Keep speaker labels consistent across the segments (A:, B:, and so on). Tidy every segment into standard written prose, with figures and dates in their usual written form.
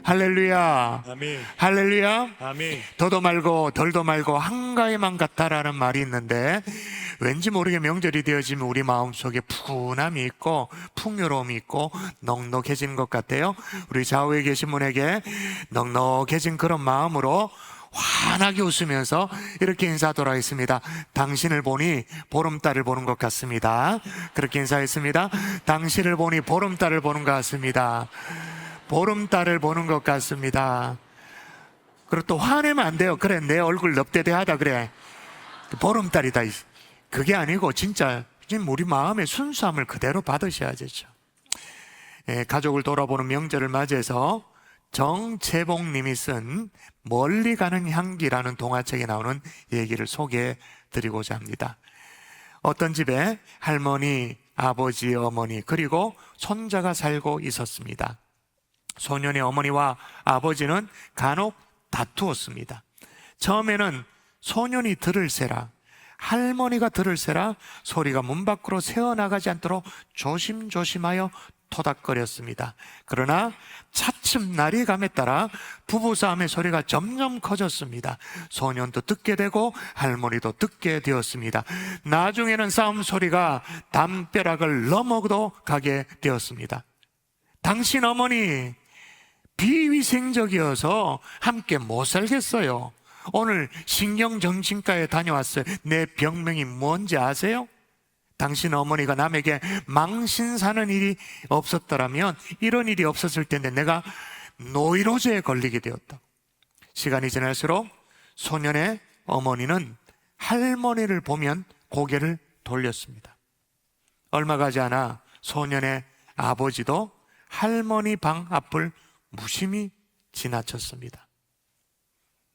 A: 할렐루야.
B: 아멘.
A: 할렐루야.
B: 아멘.
A: 더도 말고 덜도 말고 한가위만 같다라는 말이 있는데, 왠지 모르게 명절이 되어지면 우리 마음속에 푸근함이 있고 풍요로움이 있고 넉넉해지는 것 같아요. 우리 좌우에 계신 분에게 넉넉해진 그런 마음으로 환하게 웃으면서 이렇게 인사하도록 하겠습니다. 당신을 보니 보름달을 보는 것 같습니다. 그렇게 인사했습니다. 당신을 보니 보름달을 보는 것 같습니다. 보름달을 보는 것 같습니다. 그리고 또 화내면 안 돼요. 그래, 내 얼굴 넙대대하다 그래, 보름달이다. 그게 아니고 진짜 우리 마음의 순수함을 그대로 받으셔야 되죠. 가족을 돌아보는 명절을 맞이해서 정채봉님이 쓴 멀리 가는 향기라는 동화책에 나오는 얘기를 소개해 드리고자 합니다. 어떤 집에 할머니, 아버지, 어머니 그리고 손자가 살고 있었습니다. 소년의 어머니와 아버지는 간혹 다투었습니다. 처음에는 소년이 들을 새라, 할머니가 들을 새라 소리가 문 밖으로 새어나가지 않도록 조심조심하여 토닥거렸습니다. 그러나 차츰 날이 감에 따라 부부싸움의 소리가 점점 커졌습니다. 소년도 듣게 되고 할머니도 듣게 되었습니다. 나중에는 싸움 소리가 담벼락을 넘어도 가게 되었습니다. 당신 어머니 비위생적이어서 함께 못 살겠어요. 오늘 신경정신과에 다녀왔어요. 내 병명이 뭔지 아세요? 당신 어머니가 남에게 망신사는 일이 없었더라면 이런 일이 없었을 텐데 내가 노이로제에 걸리게 되었다. 시간이 지날수록 소년의 어머니는 할머니를 보면 고개를 돌렸습니다. 얼마 가지 않아 소년의 아버지도 할머니 방 앞을 무심히 지나쳤습니다.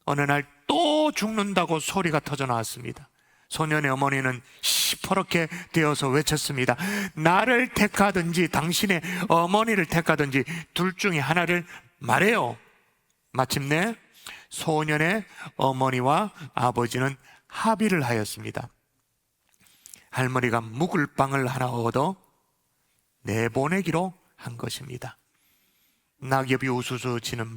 A: 어느 날 또 죽는다고 소리가 터져 나왔습니다. 소년의 어머니는 시퍼렇게 되어서 외쳤습니다. 나를 택하든지 당신의 어머니를 택하든지 둘 중에 하나를 말해요. 마침내 소년의 어머니와 아버지는 합의를 하였습니다. 할머니가 묵을 빵을 하나 얻어 내보내기로 한 것입니다. 낙엽이 우수수 지는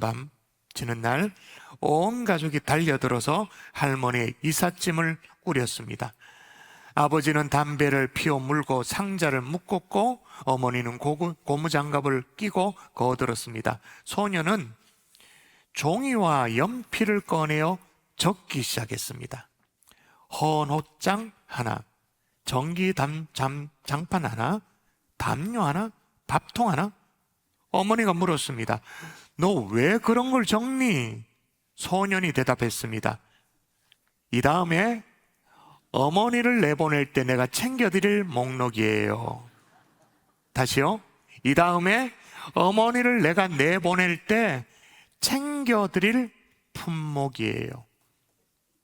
A: 날 온 가족이 달려들어서 할머니의 이삿짐을 꾸렸습니다. 아버지는 담배를 피워 물고 상자를 묶었고 어머니는 고무장갑을 끼고 거들었습니다. 소녀는 종이와 연필을 꺼내어 적기 시작했습니다. 헌옷장 하나, 전기 장판 하나, 담요 하나, 밥통 하나. 어머니가 물었습니다. 너 왜 그런 걸 적니? 소년이 대답했습니다. 이 다음에 어머니를 내보낼 때 내가 챙겨드릴 목록이에요. 다시요. 이 다음에 어머니를 내가 내보낼 때 챙겨드릴 품목이에요.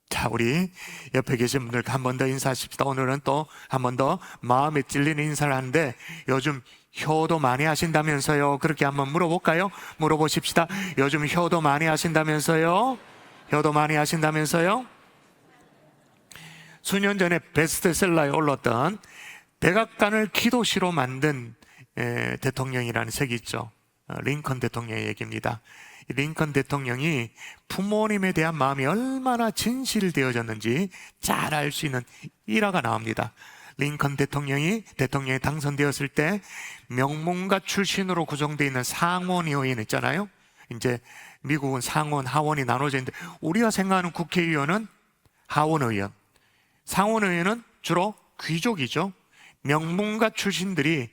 A: 자, 우리 옆에 계신 분들과 한 번 더 인사하십시다. 오늘은 또 한 번 더 마음에 찔리는 인사를 하는데 요즘 효도 많이 하신다면서요. 그렇게 한번 물어볼까요? 물어보십시다. 요즘 효도 많이 하신다면서요? 효도 많이 하신다면서요? 수년 전에 베스트셀러에 올랐던 백악관을 기도시로 만든 대통령이라는 책이 있죠. 링컨 대통령의 얘기입니다. 링컨 대통령이 부모님에 대한 마음이 얼마나 진실되어졌는지 잘 알 수 있는 일화가 나옵니다. 링컨 대통령이 당선되었을 때 명문가 출신으로 구성되어 있는 상원의원 있잖아요. 이제 미국은 상원, 하원이 나눠져 있는데 우리가 생각하는 국회의원은 하원의원, 상원의원은 주로 귀족이죠. 명문가 출신들이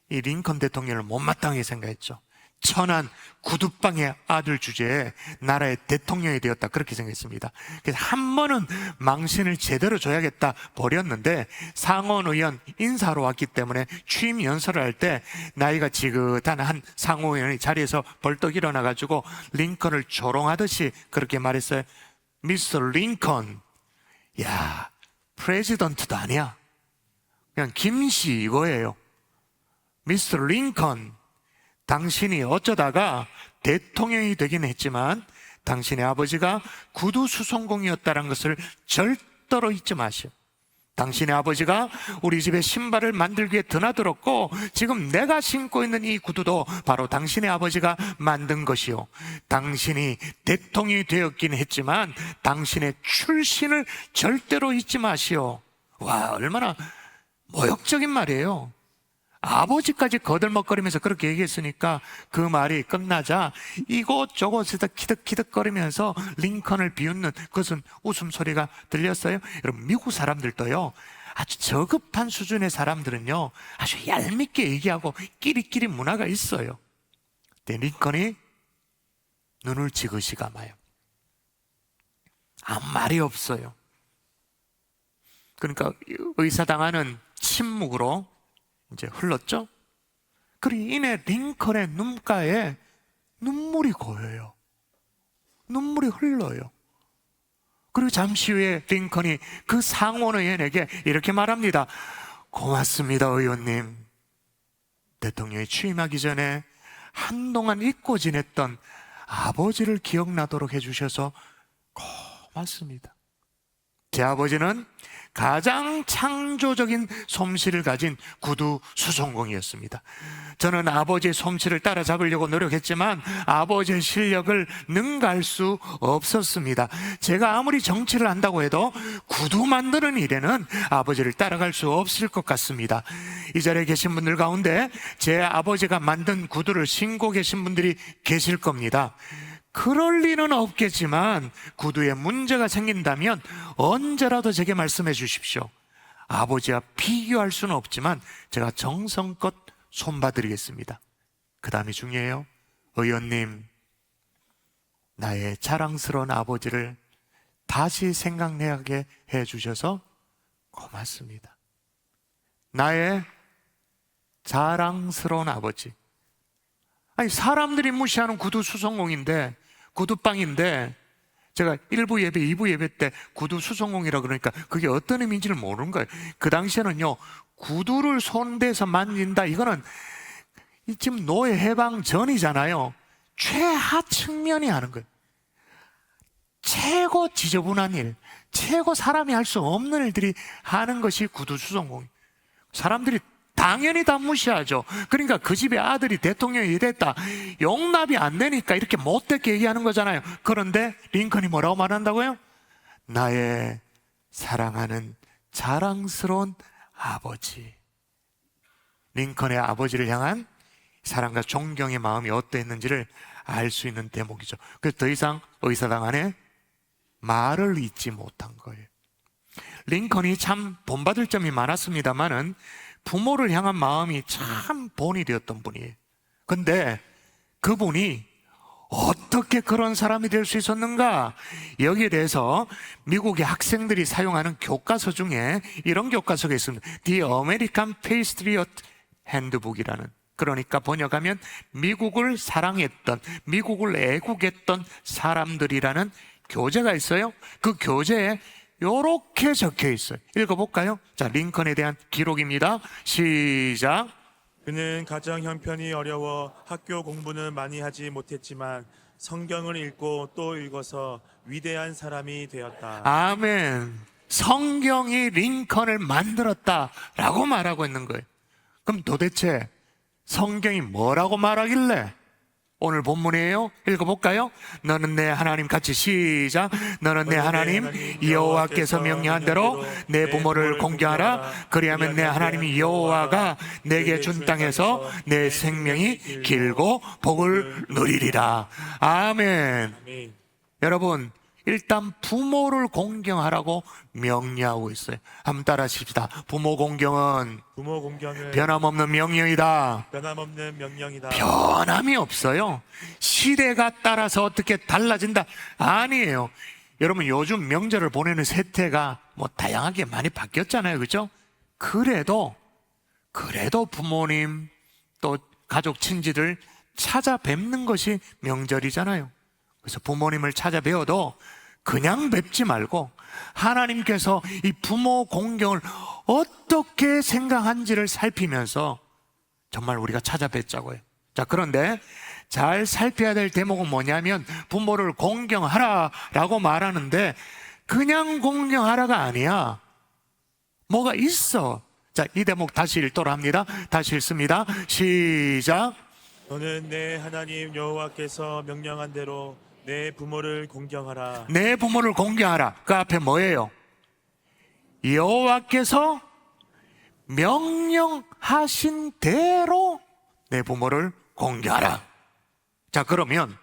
A: 이 링컨 대통령을 못마땅하게 생각했죠. 천한 구두방의 아들 주제에 나라의 대통령이 되었다, 그렇게 생각했습니다. 그래서 한 번은 망신을 제대로 줘야겠다 버렸는데 상원의원 인사로 왔기 때문에 취임 연설을 할 때 나이가 지긋한 한 상원의원이 자리에서 벌떡 일어나가지고 링컨을 조롱하듯이 그렇게 말했어요. 미스터 링컨, 야, 프레지던트도 아니야, 그냥 김씨 이거예요. 미스터 링컨, 당신이 어쩌다가 대통령이 되긴 했지만 당신의 아버지가 구두 수송공이었다는 것을 절대로 잊지 마시오. 당신의 아버지가 우리 집에 신발을 만들기 위해 드나들었고 지금 내가 신고 있는 이 구두도 바로 당신의 아버지가 만든 것이요, 당신이 대통령이 되었긴 했지만 당신의 출신을 절대로 잊지 마시오. 와, 얼마나 모욕적인 말이에요. 아버지까지 거들먹거리면서 그렇게 얘기했으니까 그 말이 끝나자 이곳저곳에서 키득키득거리면서 링컨을 비웃는 그것은 웃음소리가 들렸어요. 여러분, 미국 사람들도요, 아주 저급한 수준의 사람들은요 아주 얄밉게 얘기하고 끼리끼리 문화가 있어요. 근데 링컨이 눈을 지그시 감아요. 아무 말이 없어요. 그러니까 의사당하는 침묵으로 이제 흘렀죠. 그리고 이내 링컨의 눈가에 눈물이 고여요. 눈물이 흘러요. 그리고 잠시 후에 링컨이 그 상원 의원에게 이렇게 말합니다. 고맙습니다, 의원님. 대통령이 취임하기 전에 한동안 잊고 지냈던 아버지를 기억나도록 해주셔서 고맙습니다. 제 아버지는 가장 창조적인 솜씨를 가진 구두 수송공이었습니다. 저는 아버지의 솜씨를 따라잡으려고 노력했지만 아버지의 실력을 능가할 수 없었습니다. 제가 아무리 정치를 한다고 해도 구두 만드는 일에는 아버지를 따라갈 수 없을 것 같습니다. 이 자리에 계신 분들 가운데 제 아버지가 만든 구두를 신고 계신 분들이 계실 겁니다. 그럴 리는 없겠지만 구두에 문제가 생긴다면 언제라도 제게 말씀해 주십시오. 아버지와 비교할 수는 없지만 제가 정성껏 손봐드리겠습니다. 그 다음이 중요해요. 의원님, 나의 자랑스러운 아버지를 다시 생각나게 해주셔서 고맙습니다. 나의 자랑스러운 아버지. 아니, 사람들이 무시하는 구두 수송공인데, 구두방인데, 제가 1부 예배, 2부 예배 때 구두 수송공이라 그러니까 그게 어떤 의미인지를 모르는 거예요. 그 당시에는요, 구두를 손대서 만진다, 이거는 지금 노예 해방 전이잖아요. 최하 측면이 하는 거예요. 최고 지저분한 일, 최고 사람이 할 수 없는 일들이 하는 것이 구두 수송공이에요. 사람들이 당연히 다 무시하죠. 그러니까 그 집의 아들이 대통령이 됐다, 용납이 안 되니까 이렇게 못되게 얘기하는 거잖아요. 그런데 링컨이 뭐라고 말한다고요? 나의 사랑하는 자랑스러운 아버지. 링컨의 아버지를 향한 사랑과 존경의 마음이 어떠했는지를 알 수 있는 대목이죠. 그래서 더 이상 의사당 안에 말을 잇지 못한 거예요. 링컨이 참 본받을 점이 많았습니다만은 부모를 향한 마음이 참 본이 되었던 분이에요. 근데 그분이 어떻게 그런 사람이 될 수 있었는가? 여기에 대해서 미국의 학생들이 사용하는 교과서 중에 이런 교과서가 있습니다. The American Patriot Handbook이라는, 그러니까 번역하면 미국을 사랑했던, 미국을 애국했던 사람들이라는 교재가 있어요. 그 교재에 요렇게 적혀 있어요. 읽어볼까요? 자, 링컨에 대한 기록입니다. 시작.
B: 그는 가정 형편이 어려워 학교 공부는 많이 하지 못했지만 성경을 읽고 또 읽어서 위대한 사람이 되었다.
A: 아멘. 성경이 링컨을 만들었다라고 말하고 있는 거예요. 그럼 도대체 성경이 뭐라고 말하길래? 오늘 본문이에요. 읽어볼까요? 너는 내 하나님, 같이 시작. 너는 내 하나님 여호와께서 명령한 대로 내 부모를 공경하라. 그리하면 내 하나님 여호와가 내게 준 땅에서 내 생명이 길고 복을 누리리라. 아멘.
B: 아멘.
A: 여러분, 일단 부모를 공경하라고 명령하고 있어요. 한번 따라하십시다. 부모 공경은
B: 부모 공경은
A: 변함없는 명령이다.
B: 변함없는 명령이다.
A: 변함이 없어요. 시대가 따라서 어떻게 달라진다, 아니에요. 여러분, 요즘 명절을 보내는 세태가 뭐 다양하게 많이 바뀌었잖아요, 그렇죠? 그래도 부모님 또 가족 친지들 찾아뵙는 것이 명절이잖아요. 그래서 부모님을 찾아뵈어도 그냥 뵙지 말고 하나님께서 이 부모 공경을 어떻게 생각한지를 살피면서 정말 우리가 찾아뵙자고요. 자, 그런데 잘 살펴야 될 대목은 뭐냐면 부모를 공경하라 라고 말하는데 그냥 공경하라가 아니야. 뭐가 있어. 자, 이 대목 다시 읽도록 합니다. 다시 읽습니다. 시작.
B: 너는 내 하나님 여호와께서 명령한 대로 내 부모를 공경하라.
A: 내 부모를 공경하라. 그 앞에 뭐예요? 여호와께서 명령하신 대로 내 부모를 공경하라. 자, 그러면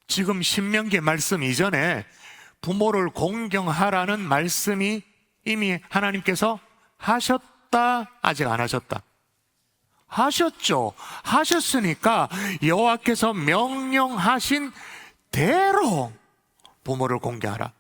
A: 지금 신명기 말씀 이전에 부모를 공경하라는 말씀이 이미 하나님께서 하셨다, 아직 안 하셨다? 하셨죠. 하셨으니까 여호와께서 명령하신 대로 부모를 공경하라.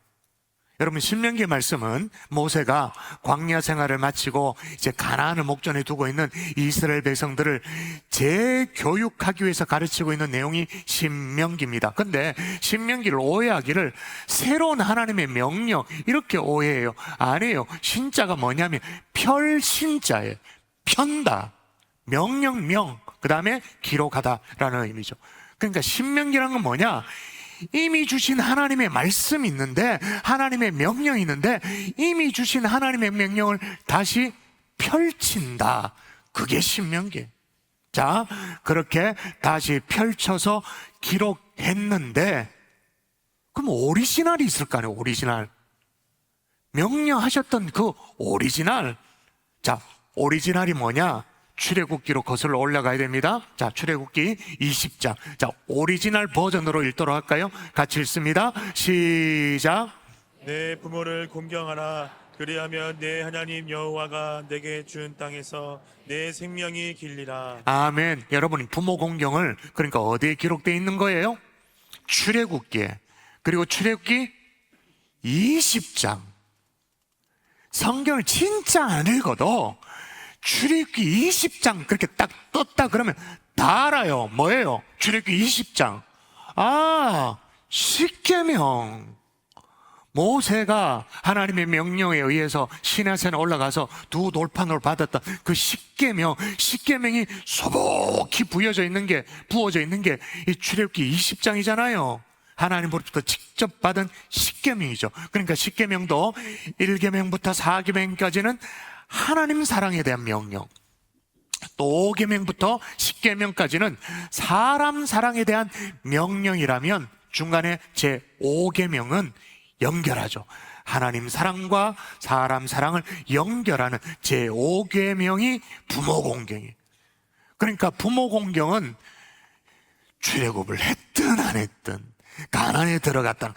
A: 여러분, 신명기 말씀은 모세가 광야 생활을 마치고 이제 가나안을 목전에 두고 있는 이스라엘 백성들을 재교육하기 위해서 가르치고 있는 내용이 신명기입니다. 근데 신명기를 오해하기를 새로운 하나님의 명령 이렇게 오해해요. 아니에요. 신자가 뭐냐면 펼신자예요. 편다, 명령명, 그 다음에 기록하다라는 의미죠. 그러니까 신명기라는 건 뭐냐? 이미 주신 하나님의 말씀이 있는데, 하나님의 명령이 있는데, 이미 주신 하나님의 명령을 다시 펼친다. 그게 신명기. 자, 그렇게 다시 펼쳐서 기록했는데, 그럼 오리지널이 있을 거 아니에요? 오리지널. 명령하셨던 그 오리지널. 자, 오리지널이 뭐냐? 출애굽기로 거슬러 올라가야 됩니다. 자, 출애굽기 20장. 자, 오리지널 버전으로 읽도록 할까요? 같이 읽습니다. 시작.
B: 내 부모를 공경하라. 그리하면 내 하나님 여호와가 내게 준 땅에서 내 생명이 길리라.
A: 아멘. 여러분이 부모 공경을 그러니까 어디에 기록되어 있는 거예요? 출애굽기에. 그리고 출애굽기 20장. 성경을 진짜 안 읽어도 출애굽기 20장 그렇게 딱 떴다 그러면 다 알아요. 뭐예요? 출애굽기 20장. 아, 십계명. 모세가 하나님의 명령에 의해서 시내산에 올라가서 두 돌판을 받았던 그 십계명이 소복히 부어져 있는 게 이 출애굽기 20장이잖아요. 하나님으로부터 직접 받은 십계명이죠. 그러니까 십계명도 1계명부터 4계명까지는 하나님 사랑에 대한 명령, 또 5계명부터 10계명까지는 사람 사랑에 대한 명령이라면 중간에 제 5계명은 연결하죠. 하나님 사랑과 사람 사랑을 연결하는 제 5계명이 부모 공경이에요. 그러니까 부모 공경은 출애굽을 했든 안 했든 가나안에 들어갔든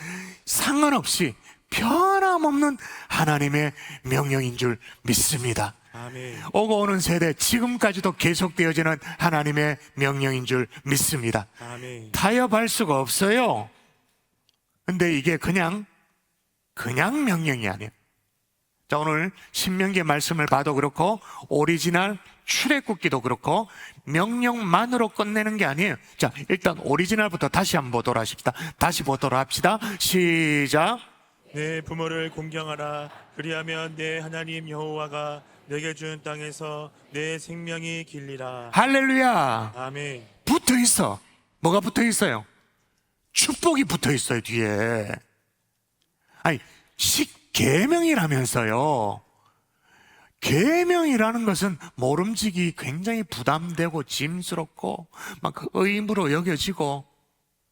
A: 상관없이 변함없는 하나님의 명령인 줄 믿습니다.
B: 아멘.
A: 오고 오는 세대 지금까지도 계속되어지는 하나님의 명령인 줄 믿습니다.
B: 아멘.
A: 타협할 수가 없어요. 근데 이게 그냥 명령이 아니에요. 자, 오늘 신명기의 말씀을 봐도 그렇고 오리지널 출애굽기도 그렇고 명령만으로 끝내는 게 아니에요. 자, 일단 오리지널부터 다시 한번 보도록 하십시다. 다시 보도록 합시다. 시작.
B: 내 부모를 공경하라. 그리하면 내 하나님 여호와가 내게 준 땅에서 내 생명이 길리라.
A: 할렐루야.
B: 아멘.
A: 붙어 있어. 뭐가 붙어 있어요? 축복이 붙어 있어요, 뒤에. 아니, 십계명이라면서요. 계명이라는 것은 모름지기 굉장히 부담되고 짐스럽고 막 의무로 여겨지고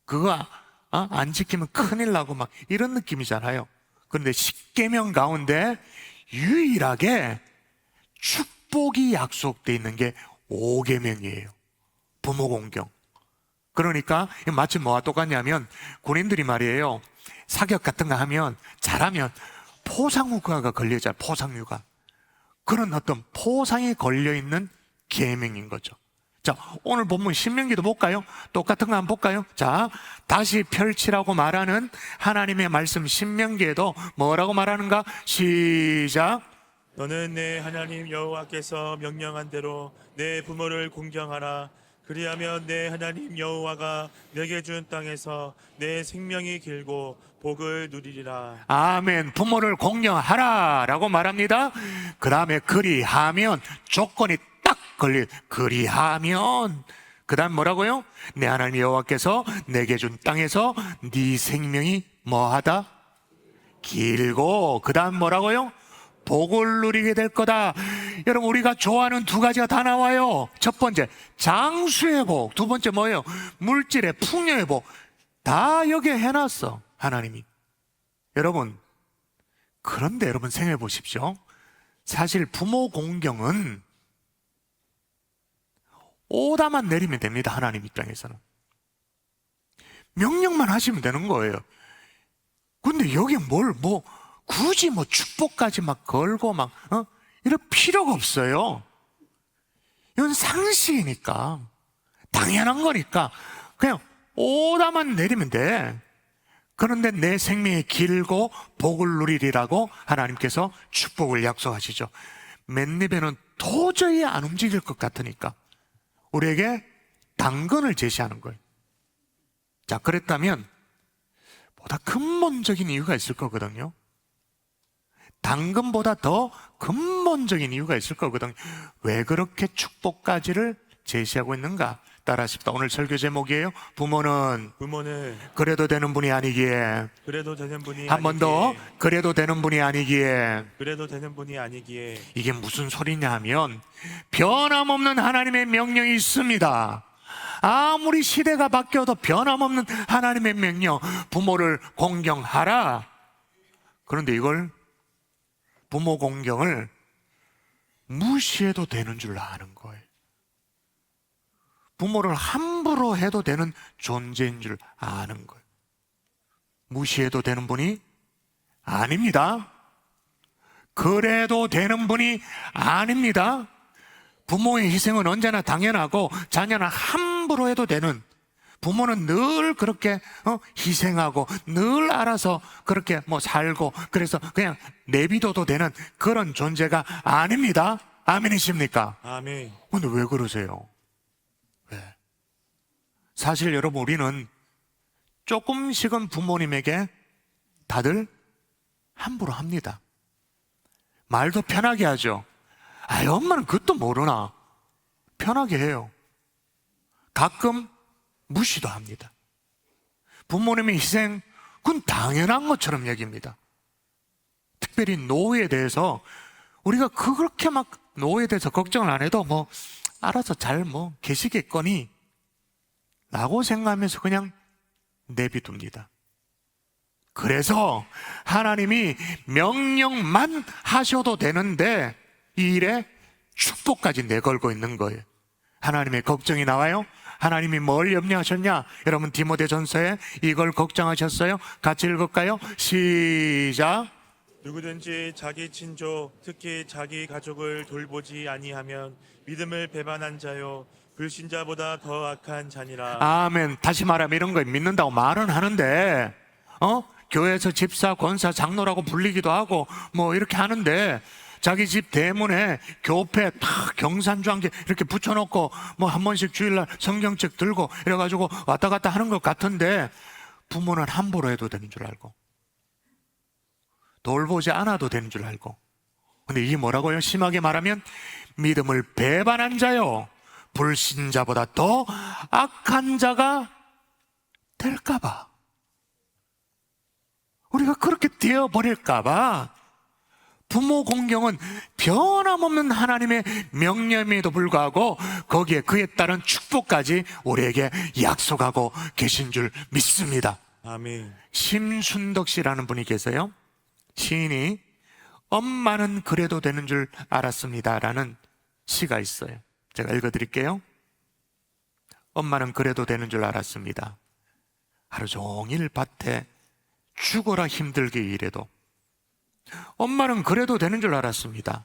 A: 그거 안 지키면 큰일 나고 막 이런 느낌이잖아요. 그런데 십계명 가운데 유일하게 축복이 약속되어 있는 게 5계명이에요. 부모 공경. 그러니까 마치 뭐와 똑같냐면 군인들이 말이에요. 사격 같은 거 하면 잘하면 포상휴가가 걸려있잖아요. 포상휴가. 그런 어떤 포상이 걸려있는 계명인 거죠. 자, 오늘 본문 신명기도 볼까요? 똑같은 거 한번 볼까요? 자, 다시 펼치라고 말하는 하나님의 말씀 신명기에도 뭐라고 말하는가? 시작.
B: 너는 내 하나님 여호와께서 명령한 대로 내 부모를 공경하라. 그리하면 내 하나님 여호와가 내게 준 땅에서 내 생명이 길고 복을 누리리라.
A: 아멘. 부모를 공경하라 라고 말합니다. 그 다음에 그리하면 조건이 딱 그리하면 그 다음 뭐라고요? 내 하나님 여호와께서 내게 준 땅에서 네 생명이 뭐하다? 길고 그 다음 뭐라고요? 복을 누리게 될 거다. 여러분, 우리가 좋아하는 두 가지가 다 나와요. 첫 번째, 장수의 복. 두 번째 뭐예요? 물질의 풍요의 복. 다 여기에 해놨어, 하나님이. 여러분, 그런데 여러분 생각해 보십시오. 사실 부모 공경은 오다만 내리면 됩니다. 하나님 입장에서는 명령만 하시면 되는 거예요. 근데 여기 굳이 축복까지 막 걸고 이럴 필요가 없어요. 이건 상식이니까, 당연한 거니까 그냥 오다만 내리면 돼. 그런데 내 생명이 길고 복을 누리리라고 하나님께서 축복을 약속하시죠. 맨입에는 도저히 안 움직일 것 같으니까 우리에게 당근을 제시하는 거예요. 자, 그랬다면 보다 근본적인 이유가 있을 거거든요. 당근보다 더 근본적인 이유가 있을 거거든요. 왜 그렇게 축복까지를 제시하고 있는가? 따라하십시다. 오늘 설교 제목이에요. 부모는 그래도 되는 분이 아니기에.
B: 그래도 되는 분이
A: 한 번 더, 그래도 되는 분이 아니기에.
B: 그래도 되는 분이 아니기에.
A: 이게 무슨 소리냐 하면 변함없는 하나님의 명령이 있습니다. 아무리 시대가 바뀌어도 변함없는 하나님의 명령, 부모를 공경하라. 그런데 이걸, 부모 공경을 무시해도 되는 줄 아는 거예요. 부모를 함부로 해도 되는 존재인 줄 아는 거예요. 무시해도 되는 분이 아닙니다. 그래도 되는 분이 아닙니다. 부모의 희생은 언제나 당연하고 자녀는 함부로 해도 되는, 부모는 늘 그렇게 희생하고 늘 알아서 그렇게 살고, 그래서 그냥 내비둬도 되는 그런 존재가 아닙니다. 아멘이십니까?
B: 아멘.
A: 근데 왜 그러세요? 왜? 사실 여러분, 우리는 조금씩은 부모님에게 다들 함부로 합니다. 말도 편하게 하죠. 엄마는 그것도 모르나? 편하게 해요. 가끔 무시도 합니다. 부모님의 희생, 그건 당연한 것처럼 여깁니다. 특별히 노후에 대해서 우리가 그렇게 노후에 대해서 걱정을 안 해도 알아서 잘 계시겠거니 라고 생각하면서 그냥 내비둡니다. 그래서 하나님이 명령만 하셔도 되는데 이 일에 축복까지 내걸고 있는 거예요. 하나님의 걱정이 나와요. 하나님이 뭘 염려하셨냐? 여러분, 디모데전서에 이걸 걱정하셨어요. 같이 읽을까요? 시작.
B: 누구든지 자기 친족, 특히 자기 가족을 돌보지 아니하면 믿음을 배반한 자요 불신자보다 더 악한 자니라.
A: 아멘. 다시 말하면 이런 거예요. 믿는다고 말은 하는데 교회에서 집사, 권사, 장로라고 불리기도 하고 이렇게 하는데 자기 집 대문에 교패 탁 경산주한개 이렇게 붙여놓고 한 번씩 주일날 성경책 들고 이래가지고 왔다 갔다 하는 것 같은데 부모는 함부로 해도 되는 줄 알고 돌보지 않아도 되는 줄 알고, 근데 이게 뭐라고요? 심하게 말하면 믿음을 배반한 자요 불신자보다 더 악한 자가 될까봐, 우리가 그렇게 되어버릴까봐 부모 공경은 변함없는 하나님의 명령에도 불구하고 거기에 그에 따른 축복까지 우리에게 약속하고 계신 줄 믿습니다.
B: 아멘.
A: 심순덕 씨라는 분이 계세요. 시인이 엄마는 그래도 되는 줄 알았습니다 라는 시가 있어요. 제가 읽어드릴게요. 엄마는 그래도 되는 줄 알았습니다. 하루 종일 밭에 죽어라 힘들게 일해도 엄마는 그래도 되는 줄 알았습니다.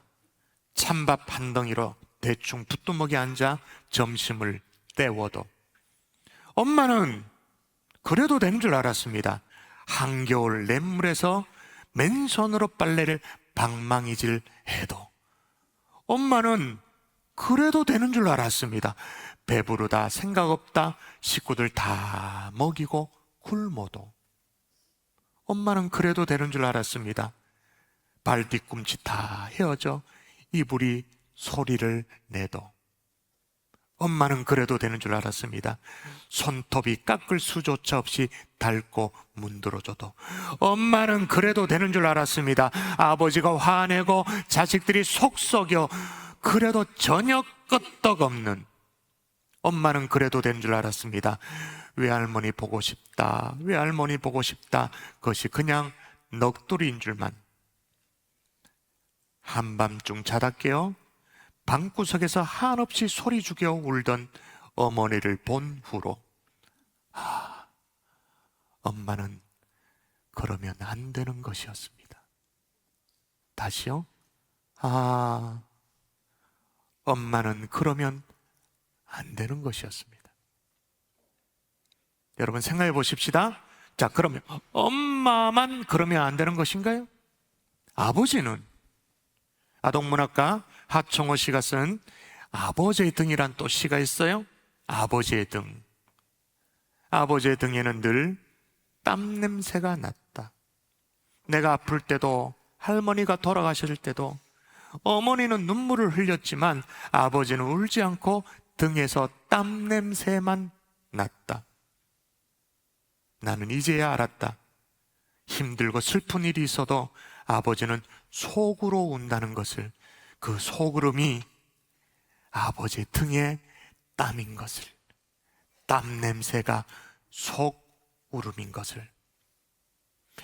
A: 찬밥 한 덩이로 대충 붓두먹에 앉아 점심을 때워도 엄마는 그래도 되는 줄 알았습니다. 한겨울 냇물에서 맨손으로 빨래를 방망이질 해도 엄마는 그래도 되는 줄 알았습니다. 배부르다 생각 없다 식구들 다 먹이고 굶어도 엄마는 그래도 되는 줄 알았습니다. 발 뒤꿈치 다 헤어져 이불이 소리를 내도 엄마는 그래도 되는 줄 알았습니다. 손톱이 깎을 수조차 없이 닳고 문드러져도 엄마는 그래도 되는 줄 알았습니다. 아버지가 화내고 자식들이 속 썩여 그래도 전혀 끄떡없는 엄마는 그래도 되는 줄 알았습니다. 외할머니 보고 싶다, 외할머니 보고 싶다, 그것이 그냥 넋두리인 줄만. 한밤중 자다 깨어 방구석에서 한없이 소리 죽여 울던 어머니를 본 후로 엄마는 그러면 안 되는 것이었습니다. 다시요? 엄마는 그러면 안 되는 것이었습니다. 여러분 생각해 보십시다. 자, 그러면 엄마만 그러면 안 되는 것인가요? 아버지는 아동문학가 하청호 씨가 쓴 아버지의 등이란 또 시가 있어요. 아버지의 등. 아버지의 등에는 늘 땀 냄새가 났다. 내가 아플 때도 할머니가 돌아가실 때도 어머니는 눈물을 흘렸지만 아버지는 울지 않고 등에서 땀 냄새만 났다. 나는 이제야 알았다. 힘들고 슬픈 일이 있어도 아버지는 속으로 운다는 것을, 그 속으름이 아버지의 등에 땀인 것을, 땀 냄새가 속으름인 것을.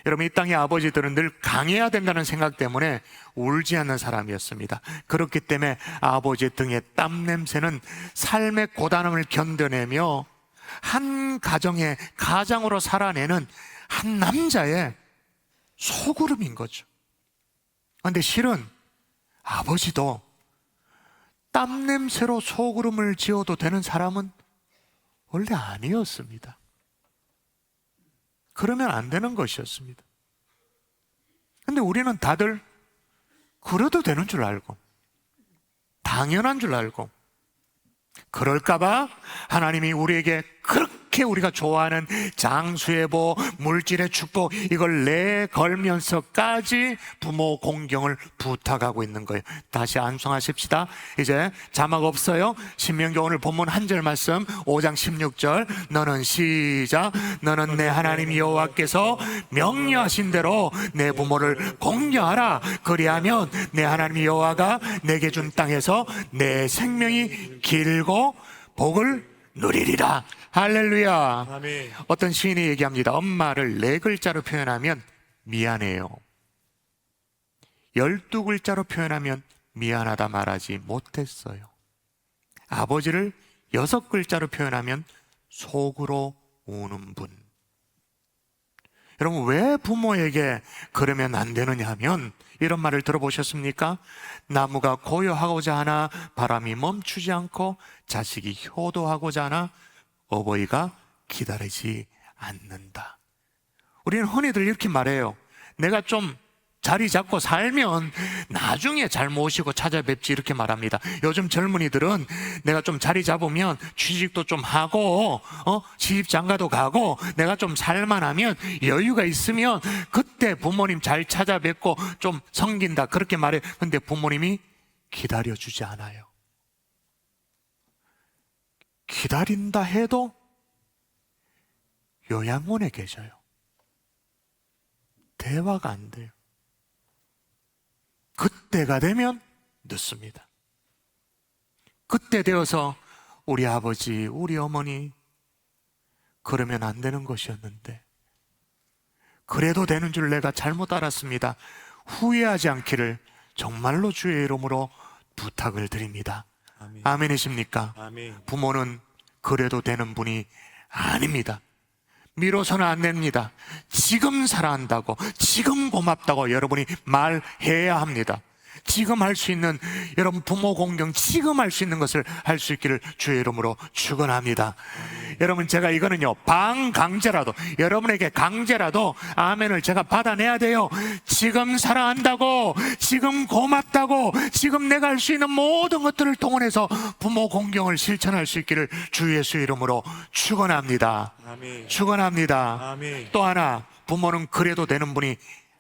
A: 여러분, 이 땅의 아버지들은 늘 강해야 된다는 생각 때문에 울지 않는 사람이었습니다. 그렇기 때문에 아버지의 등의 땀 냄새는 삶의 고단함을 견뎌내며 한 가정의 가장으로 살아내는 한 남자의 속으름인 거죠. 그런데 실은 아버지도 땀 냄새로 속으름을 지어도 되는 사람은 원래 아니었습니다. 그러면 안 되는 것이었습니다. 근데 우리는 다들 그래도 되는 줄 알고, 당연한 줄 알고, 그럴까봐 하나님이 우리에게 그렇게 우리가 좋아하는 장수의 복, 물질의 축복, 이걸 내걸면서까지 부모 공경을 부탁하고 있는 거예요. 다시 암송하십시다. 이제 자막 없어요. 신명기 오늘 본문 한 절 말씀 5장 16절. 너는 시작. 너는 내 하나님 여호와께서 명령하신 대로 내 부모를 공경하라. 그리하면 내 하나님 여호와가 내게 준 땅에서 내 생명이 길고 복을 누리리라. 할렐루야.
B: 아멘.
A: 어떤 시인이 얘기합니다. 엄마를 4글자로 표현하면 미안해요. 12글자로 표현하면 미안하다 말하지 못했어요. 아버지를 6글자로 표현하면 속으로 우는 분. 여러분, 왜 부모에게 그러면 안 되느냐 하면 이런 말을 들어보셨습니까? 나무가 고요하고자 하나 바람이 멈추지 않고 자식이 효도하고자 하나 어버이가 기다리지 않는다. 우리는 흔히들 이렇게 말해요. 내가 좀 자리 잡고 살면 나중에 잘 모시고 찾아뵙지, 이렇게 말합니다. 요즘 젊은이들은 내가 좀 자리 잡으면 취직도 좀 하고 시집 장가도 가고 내가 좀 살만하면 여유가 있으면 그때 부모님 잘 찾아뵙고 좀 섬긴다, 그렇게 말해요. 근데 부모님이 기다려주지 않아요. 기다린다 해도 요양원에 계셔요. 대화가 안 돼요. 그때가 되면 늦습니다. 그때 되어서 우리 아버지, 우리 어머니 그러면 안 되는 것이었는데 그래도 되는 줄 내가 잘못 알았습니다. 후회하지 않기를 정말로 주의 이름으로 부탁을 드립니다.
B: 아멘.
A: 아멘이십니까?
B: 아멘.
A: 부모는 그래도 되는 분이 아닙니다. 미뤄서는 안 됩니다. 지금 사랑한다고, 지금 고맙다고 여러분이 말해야 합니다. 지금 할 수 있는, 여러분 부모 공경 지금 할 수 있는 것을 할 수 있기를 주의 이름으로 축원합니다. 여러분, 제가 이거는요 반강제라도, 여러분에게 강제라도 아멘을 제가 받아내야 돼요. 지금 사랑한다고, 지금 고맙다고, 지금 내가 할 수 있는 모든 것들을 동원해서 부모 공경을 실천할 수 있기를 주 예수 이름으로 축원합니다.
B: 아멘.
A: 축원합니다.
B: 아멘.
A: 또 하나, 부모는 그래도 되는 분이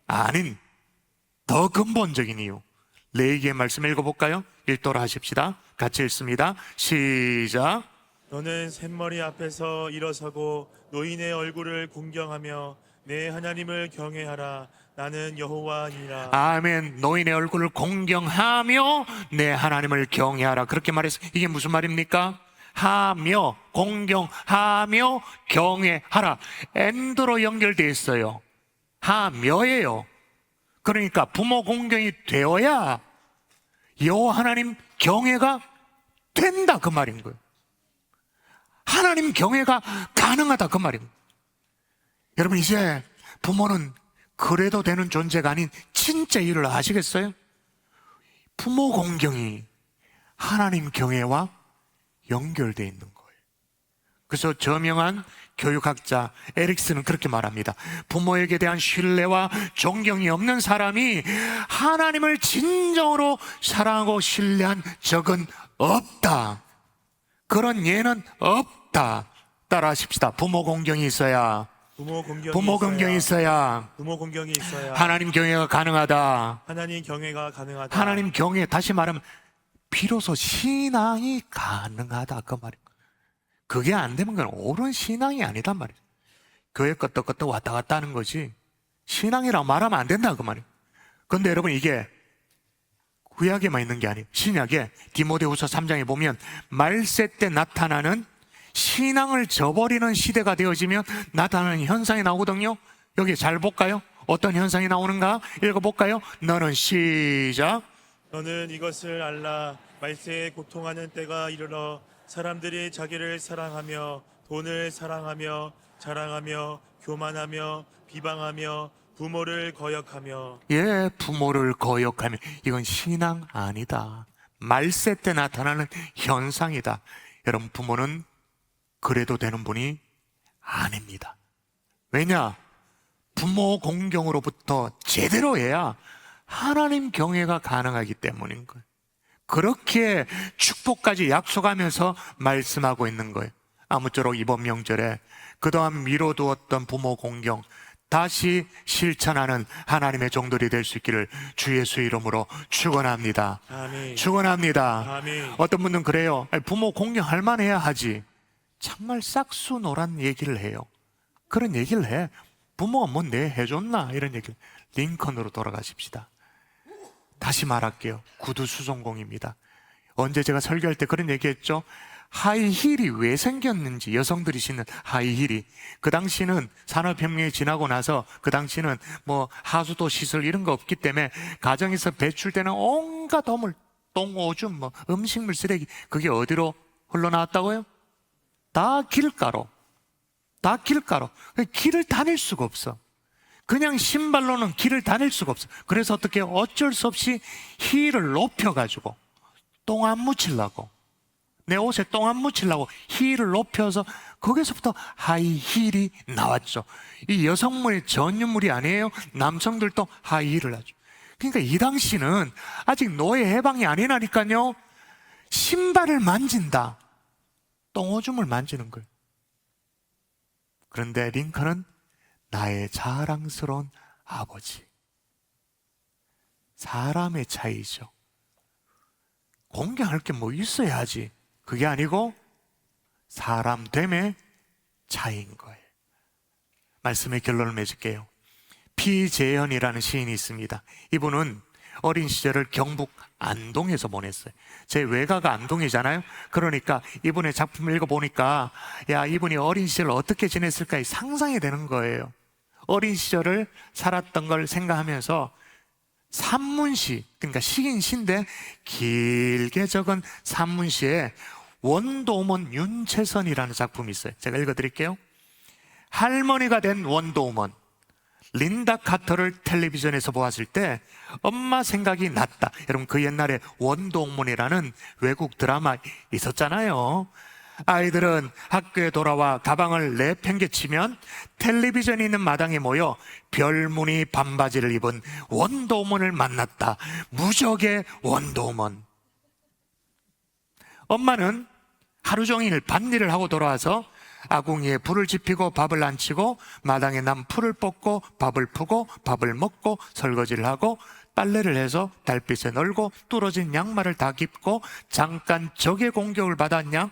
A: 아닌 더 근본적인 이유, 레위기의 말씀 읽어볼까요? 읽도록 하십시다. 같이 읽습니다. 시작.
B: 너는 샘머리 앞에서 일어서고 노인의 얼굴을 공경하며 내 하나님을 경외하라. 나는 여호와니라.
A: 아멘. 노인의 얼굴을 공경하며 내 하나님을 경외하라. 그렇게 말해서 이게 무슨 말입니까? 하며, 공경하며 경외하라. 엔드로 연결되어 있어요. 하며예요. 그러니까 부모 공경이 되어야 여호와 하나님 경외가 된다 그 말인 거예요. 하나님 경외가 가능하다 그 말입니다. 여러분, 이제 부모는 그래도 되는 존재가 아닌 진짜 일을 아시겠어요? 부모 공경이 하나님 경외와 연결되어 있는 거예요. 그래서 저명한 교육학자 에릭슨은 그렇게 말합니다. 부모에게 대한 신뢰와 존경이 없는 사람이 하나님을 진정으로 사랑하고 신뢰한 적은 없다. 그런 예는 없다. 따라하십시다. 부모 공경이 있어야,
B: 부모
A: 공경이 있어야
B: 부모 공경이 있어야
A: 하나님 경외가 가능하다.
B: 하나님 경외가 가능하다.
A: 하나님 경외, 다시 말하면 비로소 신앙이 가능하다 그 말이에요. 그게 안 되면 그건 옳은 신앙이 아니단 말이에요. 교회 껐다 왔다 갔다 하는 거지 신앙이라고 말하면 안 된다 그 말이에요. 그런데 여러분, 이게 구약에만 있는 게 아니에요. 신약에 디모데후서 3장에 보면 말세 때 나타나는 신앙을 저버리는 시대가 되어지면 나타나는 현상이 나오거든요. 여기 잘 볼까요? 어떤 현상이 나오는가 읽어볼까요? 너는 시작.
B: 너는 이것을 알라. 말세에 고통하는 때가 이르러 사람들이 자기를 사랑하며 돈을 사랑하며 자랑하며 교만하며 비방하며 부모를 거역하며.
A: 예, 부모를 거역하며. 이건 신앙 아니다. 말세 때 나타나는 현상이다. 여러분, 부모는 그래도 되는 분이 아닙니다. 왜냐? 부모 공경으로부터 제대로 해야 하나님 경외가 가능하기 때문인 거예요. 그렇게 축복까지 약속하면서 말씀하고 있는 거예요. 아무쪼록 이번 명절에 그동안 미뤄두었던 부모 공경 다시 실천하는 하나님의 종들이 될 수 있기를 주 예수 이름으로 축원합니다.
B: 아멘.
A: 축원합니다.
B: 아멘.
A: 어떤 분은 그래요. 아니, 부모 공경할 만해야 하지. 정말 싹수노란 얘기를 해요. 그런 얘기를 해. 부모가 뭐 내 해줬나 이런 얘기를. 링컨으로 돌아가십시다. 다시 말할게요. 구두 수송공입니다. 언제 제가 설교할 때 그런 얘기했죠. 하이힐이 왜 생겼는지, 여성들이 신는 하이힐이, 그 당시는 산업혁명이 지나고 나서 그 당시는 뭐 하수도 시설 이런 거 없기 때문에 가정에서 배출되는 온갖 허물, 똥, 오줌, 뭐 음식물 쓰레기, 그게 어디로 흘러나왔다고요? 다 길가로. 다 길가로. 길을 다닐 수가 없어. 그냥 신발로는 길을 다닐 수가 없어. 그래서 어떻게 어쩔 수 없이 힐을 높여가지고 똥 안 묻히려고, 내 옷에 똥 안 묻히려고 힐을 높여서 거기서부터 하이힐이 나왔죠. 이 여성물의 전유물이 아니에요. 남성들도 하이힐을 하죠. 그러니까 이 당시는 아직 노예 해방이 아니라니까요. 신발을 만진다. 똥오줌을 만지는 거예요. 그런데 링컨은 나의 자랑스러운 아버지. 사람의 차이죠. 공경할 게 뭐 있어야지. 그게 아니고 사람됨의 차이인 거예요. 말씀의 결론을 맺을게요. 피재현이라는 시인이 있습니다. 이분은 어린 시절을 경북 안동에서 보냈어요. 제 외가가 안동이잖아요. 그러니까 이분의 작품을 읽어보니까 야, 이분이 어린 시절 어떻게 지냈을까 상상이 되는 거예요. 어린 시절을 살았던 걸 생각하면서 산문시, 그러니까 시인 시인데 길게 적은 산문시에 원도우먼 윤채선이라는 작품이 있어요. 제가 읽어드릴게요. 할머니가 된 원도우먼 린다 카터를 텔레비전에서 보았을 때 엄마 생각이 났다. 여러분, 그 옛날에 원도우먼이라는 외국 드라마 있었잖아요. 아이들은 학교에 돌아와 가방을 내팽개치면 텔레비전이 있는 마당에 모여 별무늬 반바지를 입은 원도우먼을 만났다. 무적의 원도우먼. 엄마는 하루 종일 밭일을 하고 돌아와서 아궁이에 불을 지피고 밥을 안치고 마당에 난 풀을 뽑고 밥을 푸고 밥을 먹고 설거지를 하고 빨래를 해서 달빛에 널고 뚫어진 양말을 다 깁고 잠깐 적의 공격을 받았냐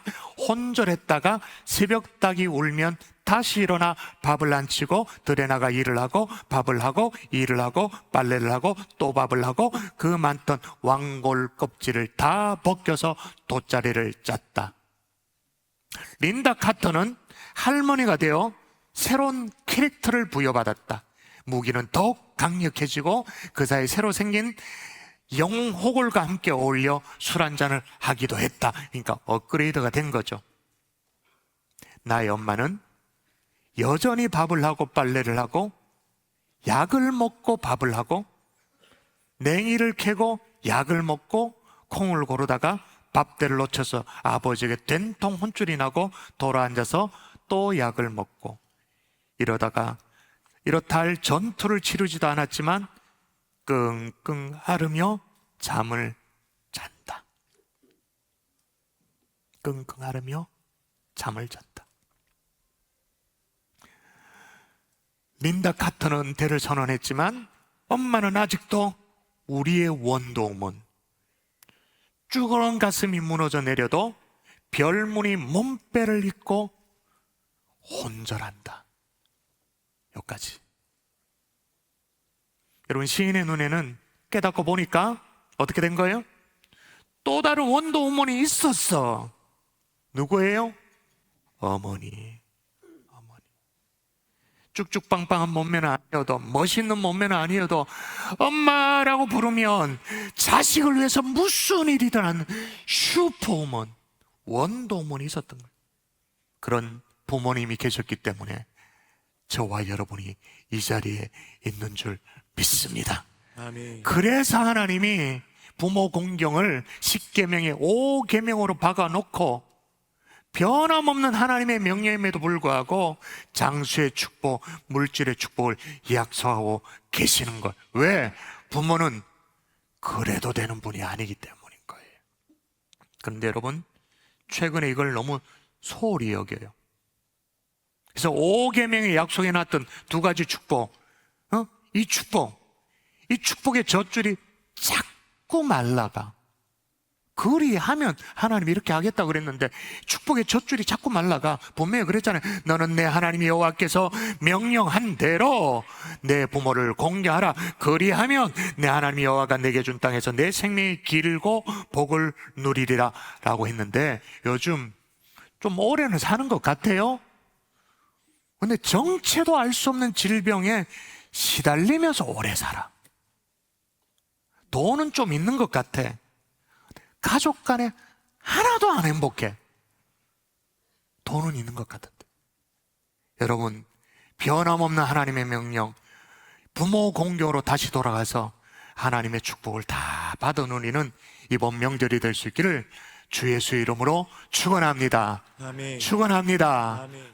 A: 혼절했다가 새벽 닭이 울면 다시 일어나 밥을 안 치고 들에 나가 일을 하고 밥을 하고 일을 하고 빨래를 하고 또 밥을 하고 그 많던 왕골 껍질을 다 벗겨서 돗자리를 짰다. 린다 카터는 할머니가 되어 새로운 캐릭터를 부여받았다. 무기는 더욱 강력해지고 그 사이 새로 생긴 영웅 호골과 함께 어울려 술 한잔을 하기도 했다. 그러니까 업그레이드가 된 거죠. 나의 엄마는 여전히 밥을 하고 빨래를 하고 약을 먹고 밥을 하고 냉이를 캐고 약을 먹고 콩을 고르다가 밥대를 놓쳐서 아버지에게 된통 혼쭐이 나고 돌아앉아서 또 약을 먹고 이러다가 이렇다 할 전투를 치르지도 않았지만 끙끙 앓으며 잠을 잔다. 끙끙 앓으며 잠을 잔다. 린다 카터는 은퇴를 선언했지만 엄마는 아직도 우리의 원동문. 쭈그런 가슴이 무너져 내려도 별무늬 몸빼를 입고 혼절한다. 여기까지. 여러분, 시인의 눈에는 깨닫고 보니까 어떻게 된 거예요? 또 다른 원동문이 있었어. 누구예요? 어머니. 쭉쭉빵빵한 몸매는 아니어도 멋있는 몸매는 아니어도 엄마라고 부르면 자식을 위해서 무슨 일이든 하는 슈퍼우먼, 원동문이 있었던 거예요. 그런 부모님이 계셨기 때문에 저와 여러분이 이 자리에 있는 줄 믿습니다.
B: 아멘.
A: 그래서 하나님이 부모 공경을 10계명에 5계명으로 박아놓고 변함없는 하나님의 명령임에도 불구하고 장수의 축복, 물질의 축복을 약속하고 계시는 것. 왜? 부모는 그래도 되는 분이 아니기 때문인 거예요. 그런데 여러분, 최근에 이걸 너무 소홀히 여겨요. 그래서 5계명에 약속해놨던 두 가지 축복, 이 축복의 젖줄이 자꾸 말라가. 그리하면 하나님이 이렇게 하겠다고 그랬는데 축복의 젖줄이 자꾸 말라가. 분명히 그랬잖아요. 너는 내 하나님 여호와께서 명령한 대로 내 부모를 공경하라. 그리하면 내 하나님 여호와가 내게 준 땅에서 내 생명이 길고 복을 누리리라 라고 했는데 요즘 좀 오래는 사는 것 같아요. 근데 정체도 알 수 없는 질병에 시달리면서 오래 살아. 돈은 좀 있는 것 같아. 가족 간에 하나도 안 행복해. 돈은 있는 것 같은데. 여러분, 변함없는 하나님의 명령, 부모 공경으로 다시 돌아가서 하나님의 축복을 다 받아 누리는 이번 명절이 될 수 있기를 주 예수의 이름으로 축원합니다.
B: 아멘.
A: 축원합니다.
B: 아멘.